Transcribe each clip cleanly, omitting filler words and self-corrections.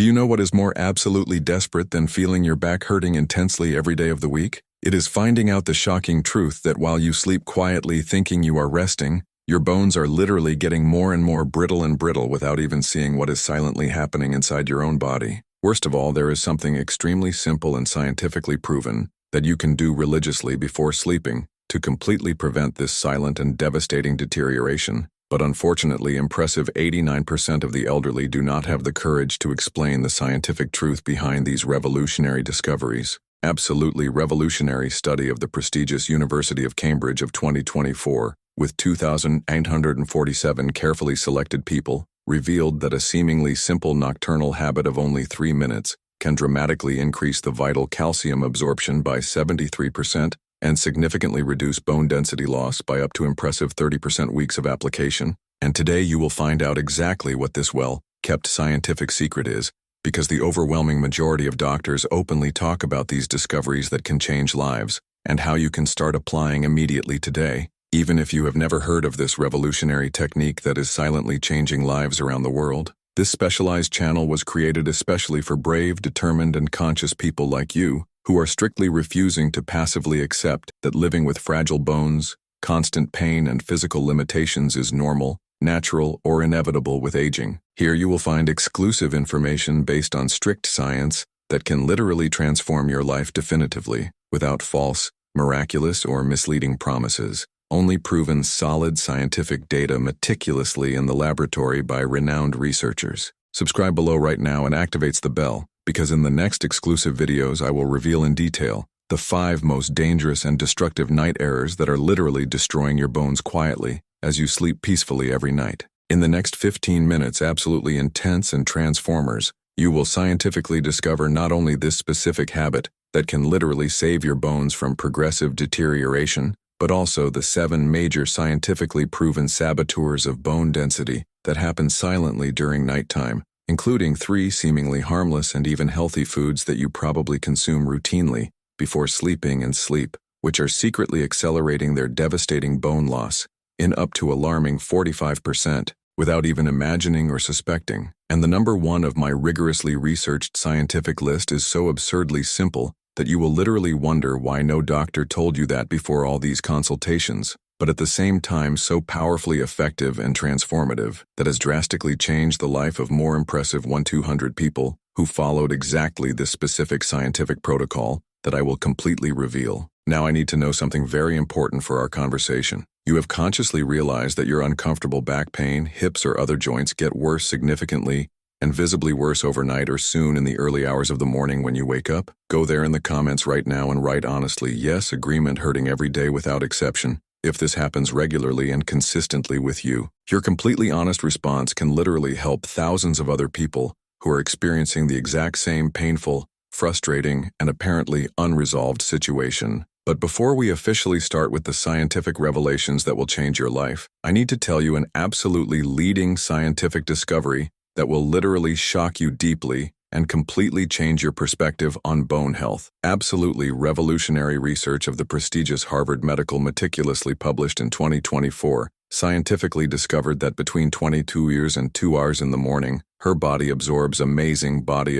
Do you know what is more absolutely desperate than feeling your back hurting intensely every day of the week? It is finding out the shocking truth that while you sleep quietly thinking you are resting, your bones are literally getting more and more brittle and brittle without even seeing what is silently happening inside your own body. Worst of all, there is something extremely simple and scientifically proven that you can do religiously before sleeping to completely prevent this silent and devastating deterioration. But unfortunately, impressive 89% of the elderly do not have the courage to explain the scientific truth behind these revolutionary discoveries. Absolutely revolutionary study of the prestigious University of Cambridge of 2024, with 2,847 carefully selected people, revealed that a seemingly simple nocturnal habit of only 3 minutes can dramatically increase the vital calcium absorption by 73% and significantly reduce bone density loss by up to impressive 30% weeks of application. And today you will find out exactly what this well-kept scientific secret is, because the overwhelming majority of doctors openly talk about these discoveries that can change lives, and how you can start applying immediately today, even if you have never heard of this revolutionary technique that is silently changing lives around the world. This specialized channel was created especially for brave, determined, and conscious people like you, who are strictly refusing to passively accept that living with fragile bones, constant pain, and physical limitations is normal, natural, or inevitable with aging. Here you will find exclusive information based on strict science that can literally transform your life definitively, without false, miraculous, or misleading promises. Only proven solid scientific data meticulously in the laboratory by renowned researchers. Subscribe below right now and activates the bell, because in the next exclusive videos I will reveal in detail the 5 most dangerous and destructive night errors that are literally destroying your bones quietly as you sleep peacefully every night. In the next 15 minutes, absolutely intense and transformers, you will scientifically discover not only this specific habit that can literally save your bones from progressive deterioration, but also the 7 major scientifically proven saboteurs of bone density that happen silently during nighttime, including 3 seemingly harmless and even healthy foods that you probably consume routinely before sleeping and sleep, which are secretly accelerating their devastating bone loss in up to alarming 45% without even imagining or suspecting. And the number 1 of my rigorously researched scientific list is so absurdly simple that you will literally wonder why no doctor told you that before all these consultations, but at the same time so powerfully effective and transformative that has drastically changed the life of more impressive 1-200 people who followed exactly this specific scientific protocol that I will completely reveal. Now I need to know something very important for our conversation. You have consciously realized that your uncomfortable back pain, hips, or other joints get worse significantly and visibly worse overnight or soon in the early hours of the morning when you wake up? Go there in the comments right now and write honestly, yes, agreement, hurting every day without exception. If this happens regularly and consistently with you, your completely honest response can literally help thousands of other people who are experiencing the exact same painful, frustrating, and apparently unresolved situation. But before we officially start with the scientific revelations that will change your life, I need to tell you an absolutely leading scientific discovery that will literally shock you deeply and completely change your perspective on bone health. Absolutely revolutionary research of the prestigious Harvard Medical meticulously published in 2024 scientifically discovered that between 22 years and 2 hours in the morning, her body absorbs amazing body,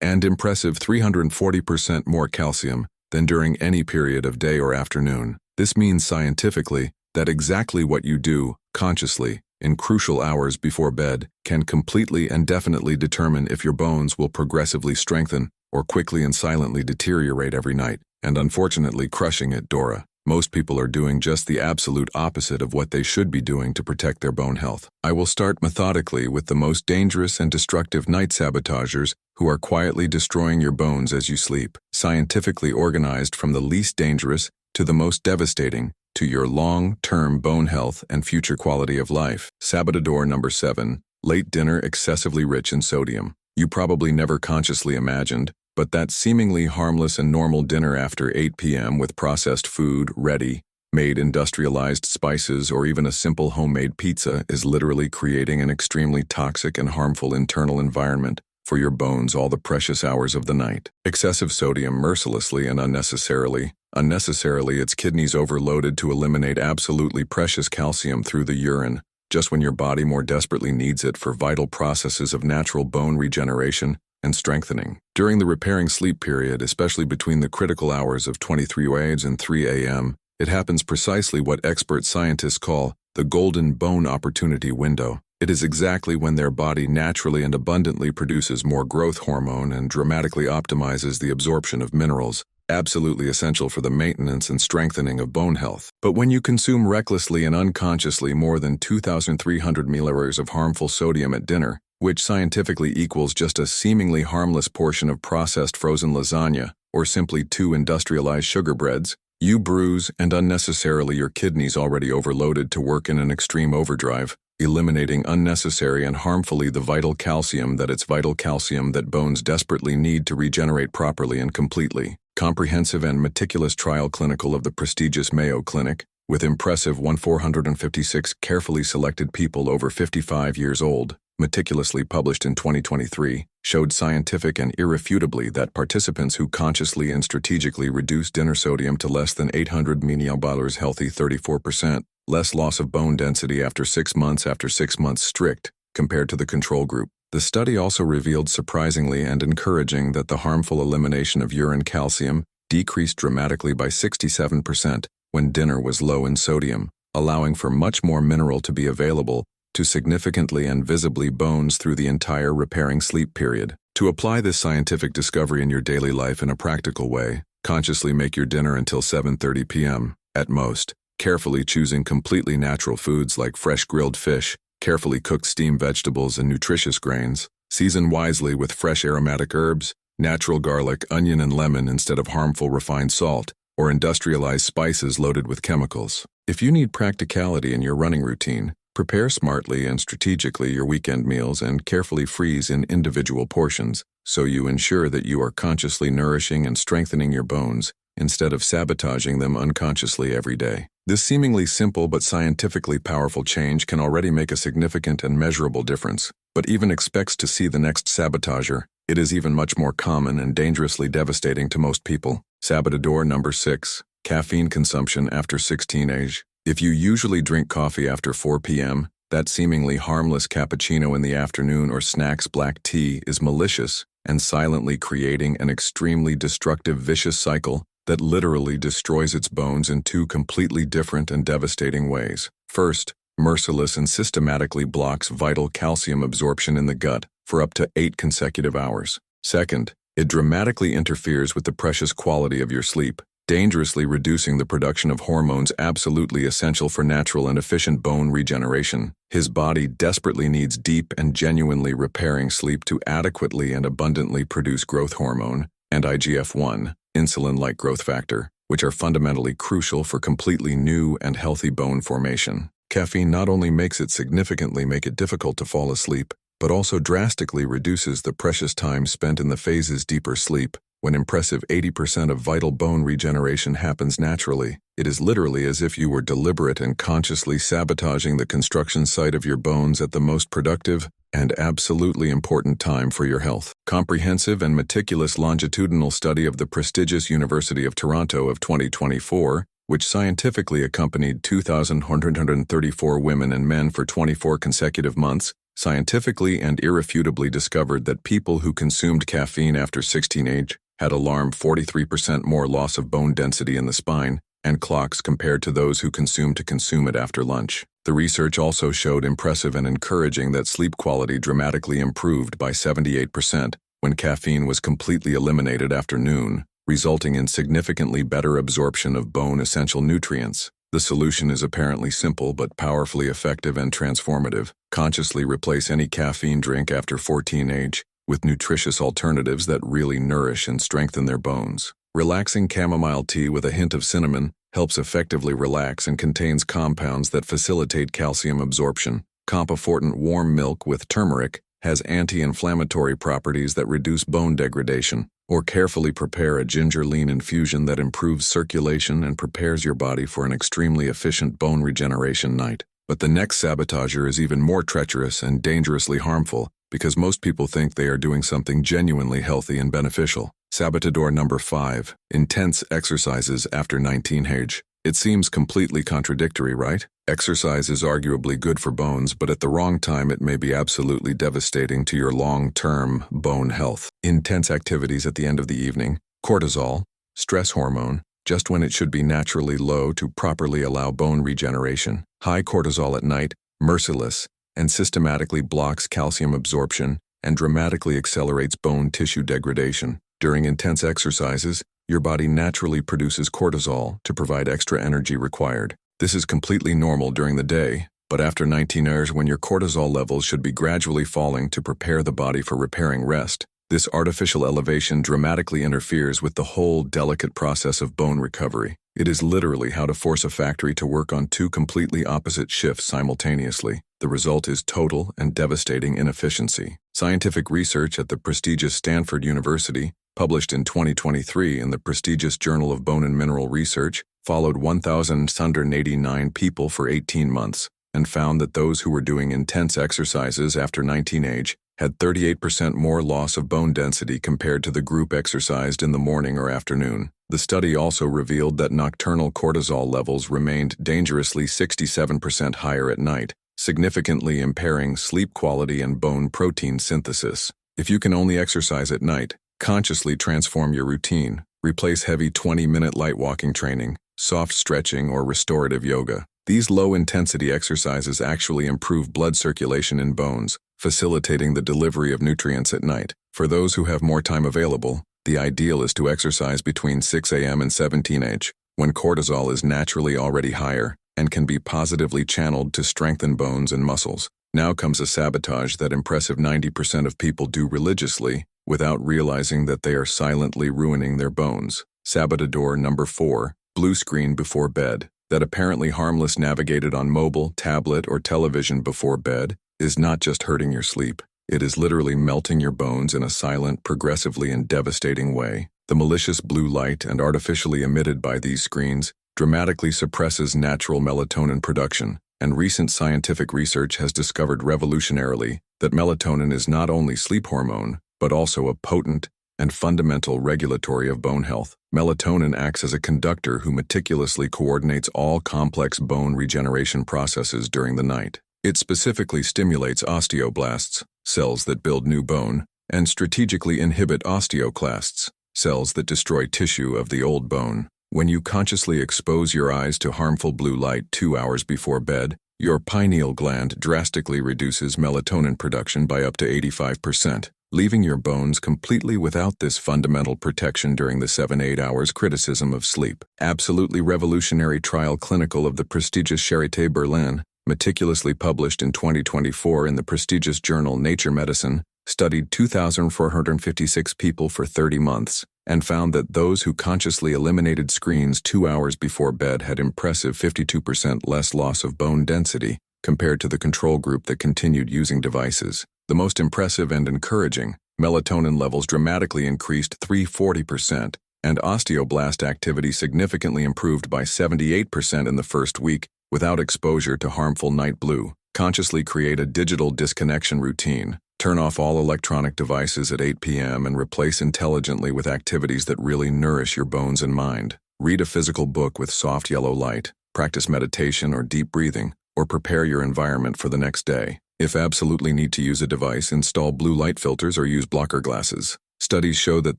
and impressive 340% more calcium than during any period of day or afternoon. This means scientifically that exactly what you do, consciously, in crucial hours before bed, can completely and definitely determine if your bones will progressively strengthen or quickly and silently deteriorate every night. And unfortunately, crushing it, Dora. Most people are doing just the absolute opposite of what they should be doing to protect their bone health. I will start methodically with the most dangerous and destructive night sabotagers who are quietly destroying your bones as you sleep, scientifically organized from the least dangerous to the most devastating to your long-term bone health and future quality of life. Saboteur number 7, late dinner excessively rich in sodium. You probably never consciously imagined, but that seemingly harmless and normal dinner after 8 p.m. with processed food, ready-made industrialized spices, or even a simple homemade pizza is literally creating an extremely toxic and harmful internal environment for your bones all the precious hours of the night. Excessive sodium mercilessly and unnecessarily, its kidneys overloaded to eliminate absolutely precious calcium through the urine, just when your body more desperately needs it for vital processes of natural bone regeneration and strengthening. During the repairing sleep period, especially between the critical hours of 23 a.m. and 3 a.m., it happens precisely what expert scientists call the golden bone opportunity window. It is exactly when their body naturally and abundantly produces more growth hormone and dramatically optimizes the absorption of minerals, absolutely essential for the maintenance and strengthening of bone health. But when you consume recklessly and unconsciously more than 2,300 milliliters of harmful sodium at dinner, which scientifically equals just a seemingly harmless portion of processed frozen lasagna or simply 2 industrialized sugar breads, you bruise and unnecessarily your kidneys already overloaded to work in an extreme overdrive, eliminating unnecessary and harmfully the vital calcium that bones desperately need to regenerate properly and completely. Comprehensive and meticulous trial clinical of the prestigious Mayo Clinic, with impressive 1,456 carefully selected people over 55 years old, meticulously published in 2023, showed scientific and irrefutably that participants who consciously and strategically reduced dinner sodium to less than 800 milliliters healthy 34%, less loss of bone density after 6 months strict, compared to the control group. The study also revealed surprisingly and encouraging that the harmful elimination of urine calcium decreased dramatically by 67% when dinner was low in sodium, allowing for much more mineral to be available to significantly and visibly bones through the entire repairing sleep period. To apply this scientific discovery in your daily life in a practical way, consciously make your dinner until 7:30 p.m. at most, carefully choosing completely natural foods like fresh grilled fish, carefully cooked steamed vegetables and nutritious grains, season wisely with fresh aromatic herbs, natural garlic, onion and lemon instead of harmful refined salt, or industrialized spices loaded with chemicals. If you need practicality in your running routine, prepare smartly and strategically your weekend meals and carefully freeze in individual portions so you ensure that you are consciously nourishing and strengthening your bones instead of sabotaging them unconsciously every day. This seemingly simple but scientifically powerful change can already make a significant and measurable difference, but even expects to see the next sabotager. It is even much more common and dangerously devastating to most people. Sabotador number 6, caffeine consumption after 16 age. If you usually drink coffee after 4 p.m., that seemingly harmless cappuccino in the afternoon or snacks black tea is malicious and silently creating an extremely destructive vicious cycle that literally destroys its bones in 2 completely different and devastating ways. First, merciless and systematically blocks vital calcium absorption in the gut for up to 8 consecutive hours. Second, it dramatically interferes with the precious quality of your sleep, dangerously reducing the production of hormones absolutely essential for natural and efficient bone regeneration. His body desperately needs deep and genuinely repairing sleep to adequately and abundantly produce growth hormone and IGF-1, insulin-like growth factor, which are fundamentally crucial for completely new and healthy bone formation. Caffeine not only makes it significantly difficult to fall asleep, but also drastically reduces the precious time spent in the phases deeper sleep, when impressive 80% of vital bone regeneration happens naturally. It is literally as if you were deliberate and consciously sabotaging the construction site of your bones at the most productive and absolutely important time for your health. Comprehensive and meticulous longitudinal study of the prestigious University of Toronto of 2024, which scientifically accompanied 2,134 women and men for 24 consecutive months, scientifically and irrefutably discovered that people who consumed caffeine after 16 age had alarmed 43% more loss of bone density in the spine and clocks compared to those who consumed it after lunch. The research also showed impressive and encouraging that sleep quality dramatically improved by 78% when caffeine was completely eliminated after noon, resulting in significantly better absorption of bone essential nutrients. The solution is apparently simple but powerfully effective and transformative. Consciously replace any caffeine drink after 14 age with nutritious alternatives that really nourish and strengthen their bones. Relaxing chamomile tea with a hint of cinnamon helps effectively relax and contains compounds that facilitate calcium absorption. Comfortant warm milk with turmeric has anti-inflammatory properties that reduce bone degradation. Or carefully prepare a ginger lean infusion that improves circulation and prepares your body for an extremely efficient bone regeneration night. But the next sabotager is even more treacherous and dangerously harmful because most people think they are doing something genuinely healthy and beneficial. Sabotador number 5, intense exercises after 19 age. It seems completely contradictory, right? Exercise is arguably good for bones, but at the wrong time it may be absolutely devastating to your long-term bone health. Intense activities at the end of the evening, cortisol, stress hormone, just when it should be naturally low to properly allow bone regeneration. High cortisol at night, merciless, and systematically blocks calcium absorption and dramatically accelerates bone tissue degradation. During intense exercises, your body naturally produces cortisol to provide extra energy required. This is completely normal during the day, but after 19 hours when your cortisol levels should be gradually falling to prepare the body for repairing rest, this artificial elevation dramatically interferes with the whole delicate process of bone recovery. It is literally how to force a factory to work on two completely opposite shifts simultaneously. The result is total and devastating inefficiency. Scientific research at the prestigious Stanford University, published in 2023 in the prestigious Journal of Bone and Mineral Research, followed 1,189 people for 18 months and found that those who were doing intense exercises after 19 age had 38% more loss of bone density compared to the group exercised in the morning or afternoon. The study also revealed that nocturnal cortisol levels remained dangerously 67% higher at night, significantly impairing sleep quality and bone protein synthesis. If you can only exercise at night, consciously transform your routine. Replace heavy 20-minute light walking training, soft stretching, or restorative yoga. These low-intensity exercises actually improve blood circulation in bones, facilitating the delivery of nutrients at night. For those who have more time available, the ideal is to exercise between 6 a.m. and 17 h, when cortisol is naturally already higher and can be positively channeled to strengthen bones and muscles. Now comes a sabotage that impressive 90% of people do religiously without realizing that they are silently ruining their bones. Saboteur number 4, blue screen before bed. That apparently harmless navigated on mobile, tablet, or television before bed is not just hurting your sleep. It is literally melting your bones in a silent, progressively and devastating way. The malicious blue light and artificially emitted by these screens dramatically suppresses natural melatonin production, and recent scientific research has discovered revolutionarily that melatonin is not only sleep hormone, but also a potent and fundamental regulatory of bone health. Melatonin acts as a conductor who meticulously coordinates all complex bone regeneration processes during the night. It specifically stimulates osteoblasts, cells that build new bone, and strategically inhibit osteoclasts, cells that destroy tissue of the old bone. When you consciously expose your eyes to harmful blue light 2 hours before bed, your pineal gland drastically reduces melatonin production by up to 85%. Leaving your bones completely without this fundamental protection during the 7-8 hours. Criticism of sleep. Absolutely revolutionary trial clinical of the prestigious Charité Berlin, meticulously published in 2024 in the prestigious journal Nature Medicine, studied 2,456 people for 30 months and found that those who consciously eliminated screens 2 hours before bed had impressive 52% less loss of bone density compared to the control group that continued using devices. The most impressive and encouraging, melatonin levels dramatically increased 340%, and osteoblast activity significantly improved by 78% in the first week without exposure to harmful night blue. Consciously create a digital disconnection routine. Turn off all electronic devices at 8 p.m. and replace intelligently with activities that really nourish your bones and mind. Read a physical book with soft yellow light, practice meditation or deep breathing, or prepare your environment for the next day. If absolutely need to use a device, install blue light filters or use blocker glasses. Studies show that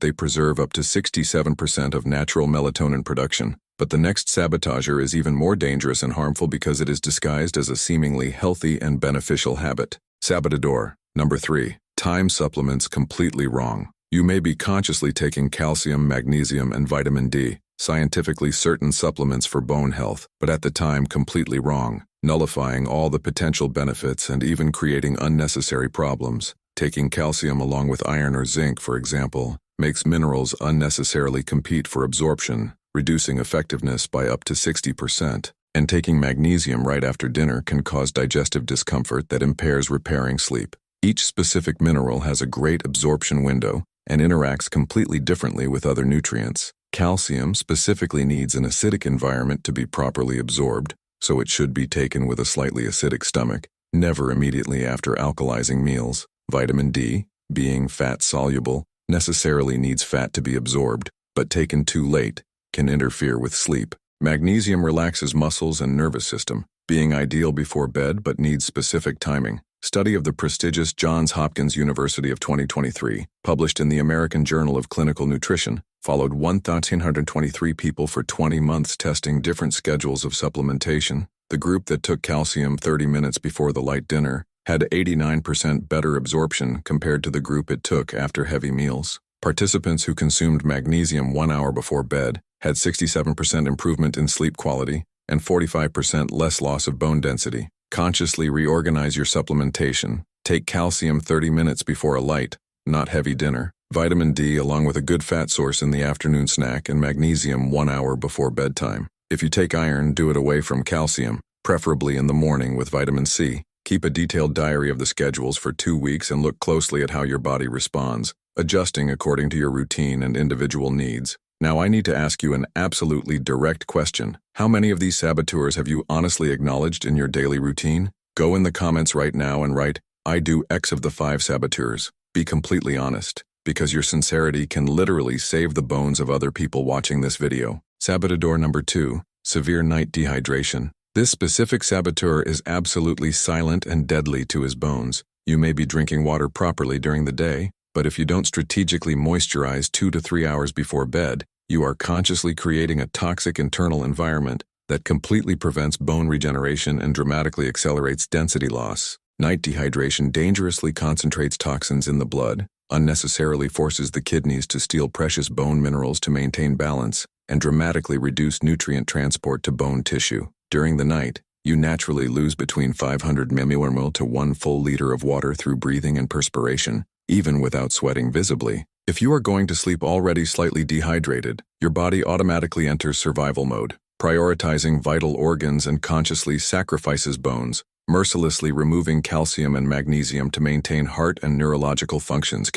they preserve up to 67% of natural melatonin production. But the next sabotager is even more dangerous and harmful because it is disguised as a seemingly healthy and beneficial habit. Saboteur number 3. Time supplements completely wrong. You may be consciously taking calcium, magnesium, and vitamin D, scientifically certain supplements for bone health, but at the time completely wrong, nullifying all the potential benefits and even creating unnecessary problems. Taking calcium along with iron or zinc, for example, makes minerals unnecessarily compete for absorption, reducing effectiveness by up to 60%. And taking magnesium right after dinner can cause digestive discomfort that impairs repairing sleep. Each specific mineral has a great absorption window and interacts completely differently with other nutrients. Calcium specifically needs an acidic environment to be properly absorbed, so it should be taken with a slightly acidic stomach, never immediately after alkalizing meals. Vitamin D, being fat-soluble, necessarily needs fat to be absorbed, but taken too late, can interfere with sleep. Magnesium relaxes muscles and nervous system, being ideal before bed but needs specific timing. Study of the prestigious Johns Hopkins University of 2023, published in the American Journal of Clinical Nutrition, followed 1,123 people for 20 months testing different schedules of supplementation. The group that took calcium 30 minutes before the light dinner had 89% better absorption compared to the group it took after heavy meals. Participants who consumed magnesium 1 hour before bed had 67% improvement in sleep quality and 45% less loss of bone density. Consciously reorganize your supplementation. Take calcium 30 minutes before a light, not heavy dinner. Vitamin D along with a good fat source in the afternoon snack, and magnesium 1 hour before bedtime. If you take iron, do it away from calcium, preferably in the morning with vitamin C. Keep a detailed diary of the schedules for 2 weeks and look closely at how your body responds, adjusting according to your routine and individual needs. Now I need to ask you an absolutely direct question. How many of these saboteurs have you honestly acknowledged in your daily routine? Go in the comments right now and write, "I do X of the 5 saboteurs." Be completely honest, because your sincerity can literally save the bones of other people watching this video. Saboteur number 2, severe night dehydration. This specific saboteur is absolutely silent and deadly to his bones. You may be drinking water properly during the day, but if you don't strategically moisturize 2 to 3 hours before bed, you are consciously creating a toxic internal environment that completely prevents bone regeneration and dramatically accelerates density loss. Night dehydration dangerously concentrates toxins in the blood, unnecessarily forces the kidneys to steal precious bone minerals to maintain balance, and dramatically reduce nutrient transport to bone tissue. During the night, you naturally lose between 500 mmol to 1 full liter of water through breathing and perspiration, even without sweating visibly. If you are going to sleep already slightly dehydrated, your body automatically enters survival mode, prioritizing vital organs and consciously sacrifices bones, mercilessly removing calcium and magnesium to maintain heart and neurological functions.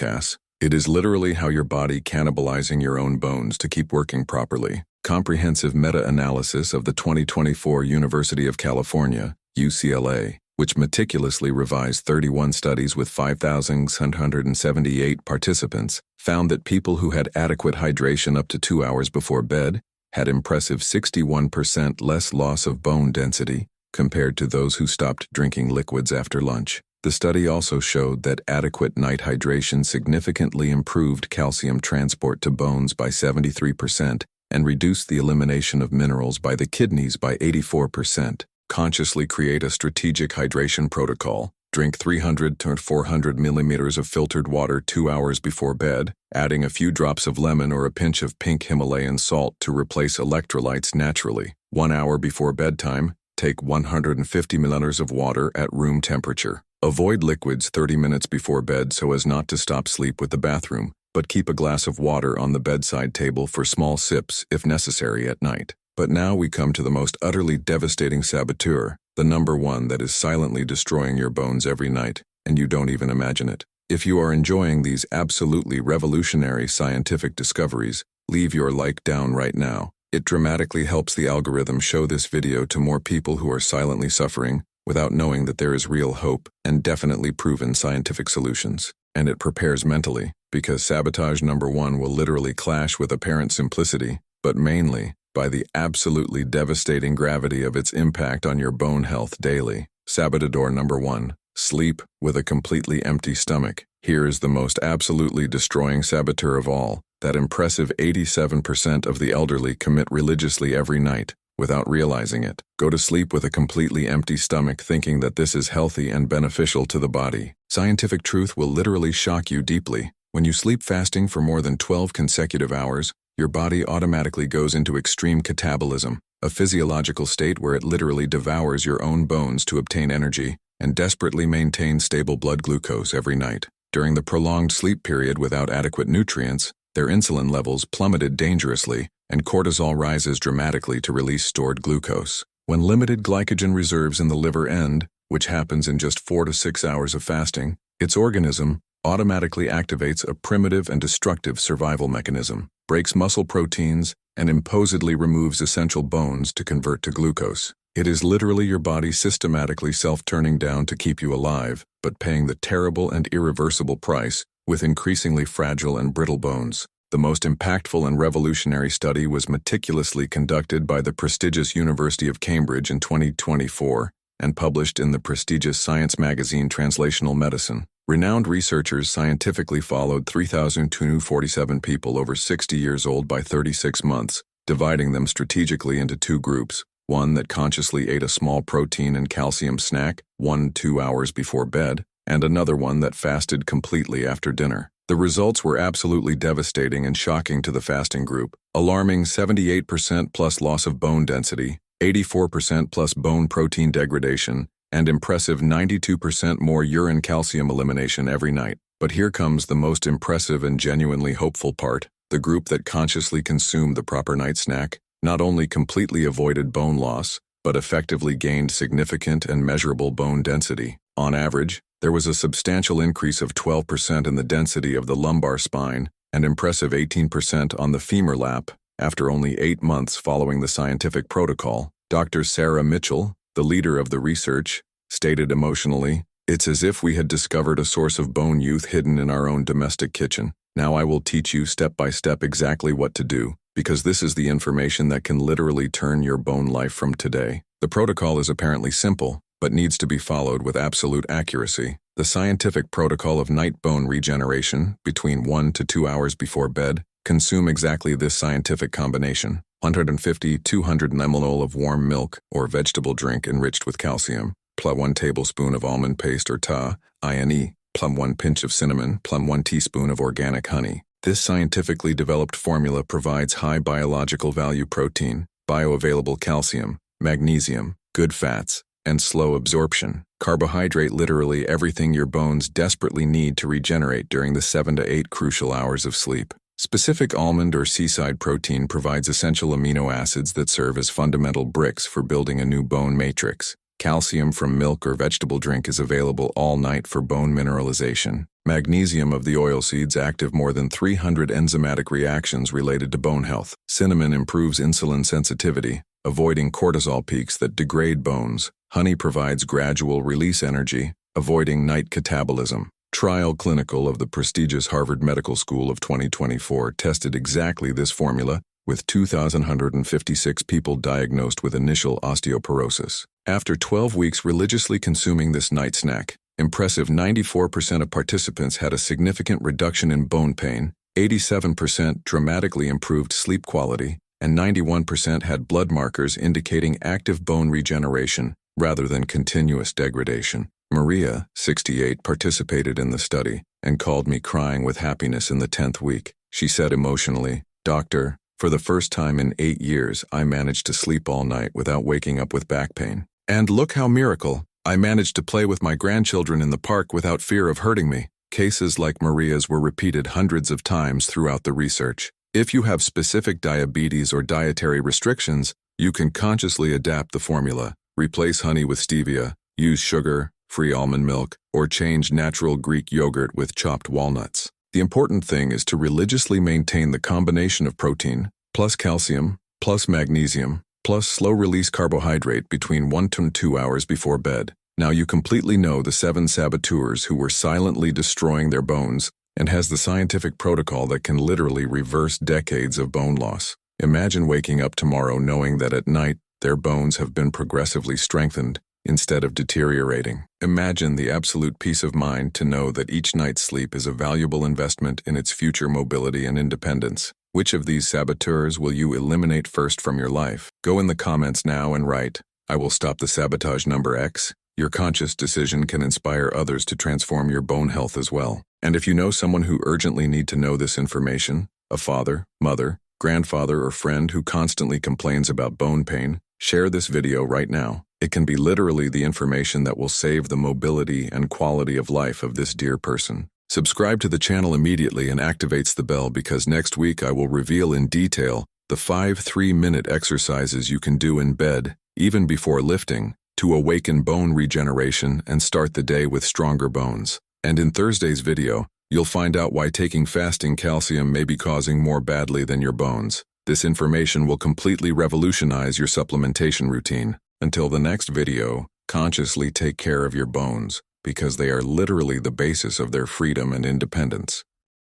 It is literally how your body cannibalizing your own bones to keep working properly. Comprehensive meta-analysis of the 2024 University of California, UCLA, which meticulously revised 31 studies with 5,678 participants, found that people who had adequate hydration up to 2 hours before bed had impressive 61% less loss of bone density compared to those who stopped drinking liquids after lunch. The study also showed that adequate night hydration significantly improved calcium transport to bones by 73% and reduced the elimination of minerals by the kidneys by 84%. Consciously create a strategic hydration protocol. Drink 300 to 400 milliliters of filtered water 2 hours before bed, adding a few drops of lemon or a pinch of pink Himalayan salt to replace electrolytes naturally. 1 hour before bedtime, take 150 milliliters of water at room temperature. Avoid liquids 30 minutes before bed so as not to stop sleep with the bathroom, but keep a glass of water on the bedside table for small sips if necessary at night. But now we come to the most utterly devastating saboteur, the number one that is silently destroying your bones every night, and you don't even imagine it. If you are enjoying these absolutely revolutionary scientific discoveries, leave your like down right now. It dramatically helps the algorithm show this video to more people who are silently suffering without knowing that there is real hope and definitely proven scientific solutions. And it prepares mentally, because sabotage number 1 will literally clash with apparent simplicity, but mainly by the absolutely devastating gravity of its impact on your bone health daily. Saboteur number 1, sleep with a completely empty stomach. Here is the most absolutely destroying saboteur of all, that impressive 87% of the elderly commit religiously every night, without realizing it. Go to sleep with a completely empty stomach thinking that this is healthy and beneficial to the body. Scientific truth will literally shock you deeply. When you sleep fasting for more than 12 consecutive hours, your body automatically goes into extreme catabolism, a physiological state where it literally devours your own bones to obtain energy and desperately maintain stable blood glucose every night. During the prolonged sleep period without adequate nutrients, their insulin levels plummeted dangerously and cortisol rises dramatically to release stored glucose. When limited glycogen reserves in the liver end, which happens in just 4 to 6 hours of fasting, its organism automatically activates a primitive and destructive survival mechanism, breaks muscle proteins, and imposedly removes essential bones to convert to glucose. It is literally your body systematically self-turning down to keep you alive, but paying the terrible and irreversible price with increasingly fragile and brittle bones. The most impactful and revolutionary study was meticulously conducted by the prestigious University of Cambridge in 2024 and published in the prestigious science magazine Translational Medicine. Renowned researchers scientifically followed 3,247 people over 60 years old by 36 months, dividing them strategically into two groups, one that consciously ate a small protein and calcium snack 1-2 hours before bed, and another one that fasted completely after dinner. The results were absolutely devastating and shocking to the fasting group. Alarming 78% plus loss of bone density, 84% plus bone protein degradation, and impressive 92% more urine calcium elimination every night. But here comes the most impressive and genuinely hopeful part. The group that consciously consumed the proper night snack not only completely avoided bone loss, but effectively gained significant and measurable bone density. On average, there was a substantial increase of 12% in the density of the lumbar spine and impressive 18% on the femur lap after only 8 months following the scientific protocol. Dr. Sarah Mitchell, the leader of the research, stated emotionally, "It's as if we had discovered a source of bone youth hidden in our own domestic kitchen. Now I will teach you step by step exactly what to do, because this is the information that can literally turn your bone life from today." The protocol is apparently simple, but needs to be followed with absolute accuracy. The scientific protocol of night bone regeneration, between 1 to 2 hours before bed, consume exactly this scientific combination: 150-200 ml of warm milk or vegetable drink enriched with calcium, plus 1 tablespoon of almond paste or TA, INE, plus 1 pinch of cinnamon, plus 1 teaspoon of organic honey. This scientifically developed formula provides high biological value protein, bioavailable calcium, magnesium, good fats, and slow absorption. Carbohydrate literally everything your bones desperately need to regenerate during the 7 to 8 crucial hours of sleep. Specific almond or seaside protein provides essential amino acids that serve as fundamental bricks for building a new bone matrix. Calcium from milk or vegetable drink is available all night for bone mineralization. Magnesium of the oilseeds active more than 300 enzymatic reactions related to bone health. Cinnamon improves insulin sensitivity, avoiding cortisol peaks that degrade bones. Honey provides gradual release energy, avoiding night catabolism. Trial clinical of the prestigious Harvard Medical School of 2024 tested exactly this formula with 2,156 people diagnosed with initial osteoporosis. After 12 weeks religiously consuming this night snack, impressive 94% of participants had a significant reduction in bone pain, 87% dramatically improved sleep quality, and 91% had blood markers indicating active bone regeneration rather than continuous degradation. Maria, 68, participated in the study and called me crying with happiness in the 10th week. She said emotionally, "Doctor, for the first time in 8 years, I managed to sleep all night without waking up with back pain. And look how miracle, I managed to play with my grandchildren in the park without fear of hurting me." Cases like Maria's were repeated hundreds of times throughout the research. If you have specific diabetes or dietary restrictions, you can consciously adapt the formula. Replace honey with stevia, use sugar, free almond milk, or change natural Greek yogurt with chopped walnuts. The important thing is to religiously maintain the combination of protein, plus calcium, plus magnesium, plus slow-release carbohydrate between 1 to 2 hours before bed. Now you completely know the 7 saboteurs who were silently destroying their bones and has the scientific protocol that can literally reverse decades of bone loss. Imagine waking up tomorrow knowing that at night their bones have been progressively strengthened instead of deteriorating. Imagine the absolute peace of mind to know that each night's sleep is a valuable investment in its future mobility and independence. Which of these saboteurs will you eliminate first from your life? Go in the comments now and write, "I will stop the sabotage number X." Your conscious decision can inspire others to transform your bone health as well. And if you know someone who urgently need to know this information, a father, mother, grandfather, or friend who constantly complains about bone pain, share this video right now. It can be literally the information that will save the mobility and quality of life of this dear person. Subscribe to the channel immediately and activates the bell because next week I will reveal in detail the 5 3-minute exercises you can do in bed, even before lifting, to awaken bone regeneration and start the day with stronger bones. And in Thursday's video, you'll find out why taking fasting calcium may be causing more badly than your bones. This information will completely revolutionize your supplementation routine. Until the next video, consciously take care of your bones, because they are literally the basis of their freedom and independence.